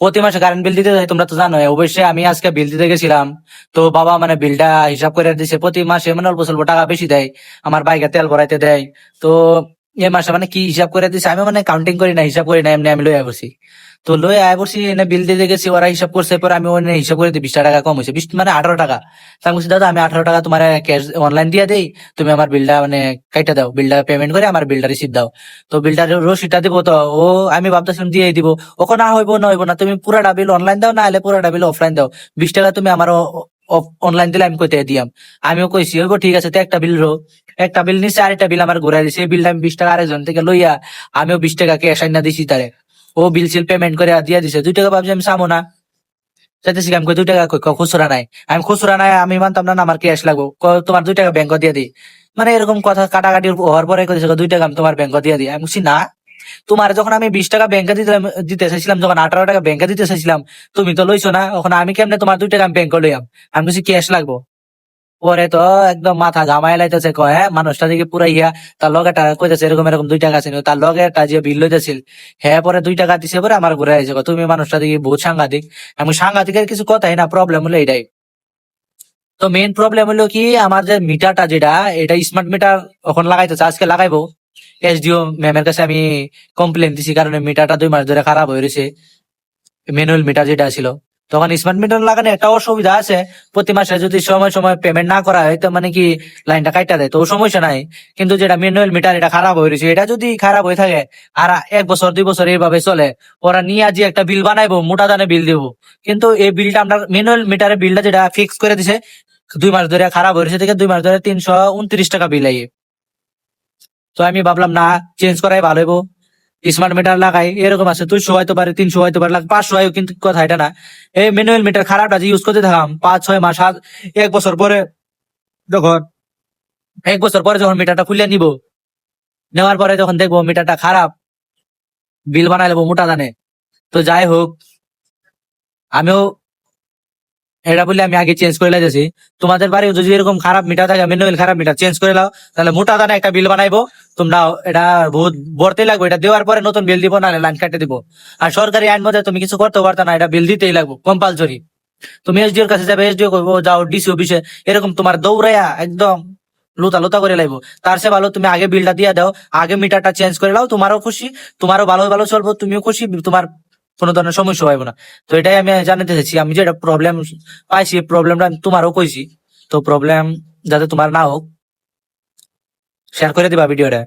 প্রতি মাসে current bill দিতে যাই, তোমরা তো জানো। অবশ্যই আমি আজকে বিল দিতে গেছিলাম, তো বাবা মানে বিলটা হিসাব করে দিছে। প্রতি মাসে মানে অল্প স্বল্প টাকা বেশি দেয়, আমার বাইকে তেল ভরাইতে দেয়। তো এ মাসে মানে কি হিসাব করে দিছে, আমি মানে কাউন্টিং করি না, হিসাব করি না, এমনি আমি লই আয় পড়ছি। তো লই আয় পড়ছি, এনে বিল দিতে গেছি, ওরা হিসাব করছে, পরে আমি ওনে হিসাব করে দিই 20 টাকা কম হয়েছে, 20 মানে 18 টাকা। তা আমি বলছি, দাদা আমি 18 টাকা তোমার ক্যাশ অনলাইন দিয়ে দেই, তুমি আমার বিলটা মানে কাইটা দাও, বিলটা পেমেন্ট করে আমার বিলটা রিসিভ দাও। তো বিলটা রসিদটা দিব, তো ও আমি ভাবতেছিলাম দিয়ে দিব। ওকে না হইবো না হইবো না, তুমি পুরাটা বিল অনলাইন দাও, না হলে পুরাটা বিল অফলাইন দাও। 20 টাকা তুমি আমার অনলাইন দিলে আমি কইতে দিয়াম। আমিও কইছি হইবো, ঠিক আছে। তো একটা বিল একটা বিল নিচ্ছে, আরেকটা বিল আমার ঘুরাই দিছে। এই বিলটা আমি 20 টাকা আরেকজন থেকে লইয়া আমিও 20 টাকা ক্যাশ আইনা দিছি তারে। ও বিল সিল পেমেন্ট করে দিয়ে দিছে। 2 টাকা ভাবছি আমি সামো না, চাইতেছি আমি কই 2 টাকা কই, খুচরা নাই। আমি খুচরা নাই, আমি মানতাম না, না আমার ক্যাশ লাগবো। তোমার 2 টাকা ব্যাংক দিয়ে দিই, মানে এরকম কথা কাটাকাটি হওয়ার পরে কইছে 2 টাকা আমি তোমার ব্যাংক দিয়ে দিই। আমি বলছি না, তোমার যখন আমি 20 টাকা ব্যাংকে দিতে চাইছিলাম, যখন 18 টাকা ব্যাংকে দিতে চাইছিলাম, তুমি তো লইছো না। ওখানে আমি কেমনে তোমার 2 টাকা আমি ব্যাংকে লইয়াম? আমি বলছি ক্যাশ লাগবো। পরে তো একদম মাথা ঘামাই লাইতেছে, কয় হ্যাঁ মানুষটা দিকে পুরা ইয়া। তার লগে কইতেছে এরকম এরকম 2 টাকা আছে, তার লগে যে বিল লইতেছিল, হ্যাঁ পরে 2 টাকা দিছে, পরে আমার ঘুরে আইছে, কয়, তুমি মানুষটা দিকে বহুত সাংঘাতিক। আমি সাংঘাতিকের কিছু কথাই না, প্রবলেম হলো এটাই। তো মেইন প্রবলেম হলো কি, আমার যে মিটারটা যেটা, এটা স্মার্ট মিটার এখন লাগাইতেছে, আজকে লাগাইবো। এসডিও ম্যামের কাছে আমি কমপ্লেন দিছি, কারণ মিটারটা 2 মাস ধরে খারাপ হয়ে রয়েছে, ম্যানুয়াল মিটার যেটা ছিল। তখন স্মার্ট মিটার লাগানো একটা অসুবিধা আছে, প্রতি মাসে যদি সময় সময় পেমেন্ট না করা হয়, তো মানে কি লাইনটা কাটা দেয়, তো সমস্যা নাই। কিন্তু যেটা ম্যানুয়াল মিটার, এটা খারাপ হয়ে রয়েছে, এটা যদি খারাপ হয়ে থাকে আর 1 বছর 2 বছর এইভাবে চলে, ওরা নিয়ে আজ একটা বিল বানাইবো, মোটা দানে বিল দিব। কিন্তু এই বিলটা আমরা ম্যানুয়াল মিটারের বিলটা যেটা ফিক্স করে দিছে, 2 মাস ধরে খারাপ হয়ে রয়েছে থেকে 2 মাস ধরে 329 টাকা বিল আইয়ে। তো আমি ভাবলাম না, চেঞ্জ করাই ভালো হইব, স্মার্ট মিটার লাগাই। এরকম আছে 200 হইতে পারে, 300 হইতে পারে, 500 হয়, কিন্তু কথা এটা না। এই ম্যানুয়াল মিটার খারাপটা যে ইউজ করতে থাকলাম 5-6 মাস, 1 বছর পরে যখন 1 বছর পরে যখন মিটারটা খুলে নিব, নেওয়ার পরে যখন দেখবো মিটারটা খারাপ, বিল বানাই নেবো মোটা দানে। তো যাই হোক, আমিও এটা বলে আমি আগে চেঞ্জ করে লাইতেছি। তোমাদের বাড়ি যদি এরকম খারাপ মিটার থাকে, ম্যানুয়াল খারাপ মিটার চেঞ্জ করে লাও, তাহলে মোটা দানা একটা বিল বানাইবো। তোমরা এটা বহুত ভরতে লাগবে, এটা দেওয়ার পরে নতুন বিল দিব, না লাইন কাটে দিব। আর সরকারি আইন মধ্যে তুমি কিছু করতে পারতো না, এটা বিল দিতেই লাগবে কম্পালসরি। তুমি এসডিওর কাছে যাবে, এসডিও করবো, যাও ডিসি অফিসে, এরকম তোমার দৌড়াইয়া একদম লুতা লুতা করে লাগবো। তার চেয়ে ভালো তুমি আগে বিলটা দিয়ে দাও, আগে মিটারটা চেঞ্জ করে লাও, তোমারও খুশি, তোমারও ভালো ভালো চলবো, তুমিও খুশি, তোমার কোনো ধরনের সমস্যা হবে না। তো এটাই আমি জানাতে চাইছি, আমি যেটা প্রবলেম পাইছি, প্রবলেমটা আমি তোমারও কইছি। তো প্রবলেম যাতে তোমার না হোক, শেয়ার করে দিবা ভিডিওটা।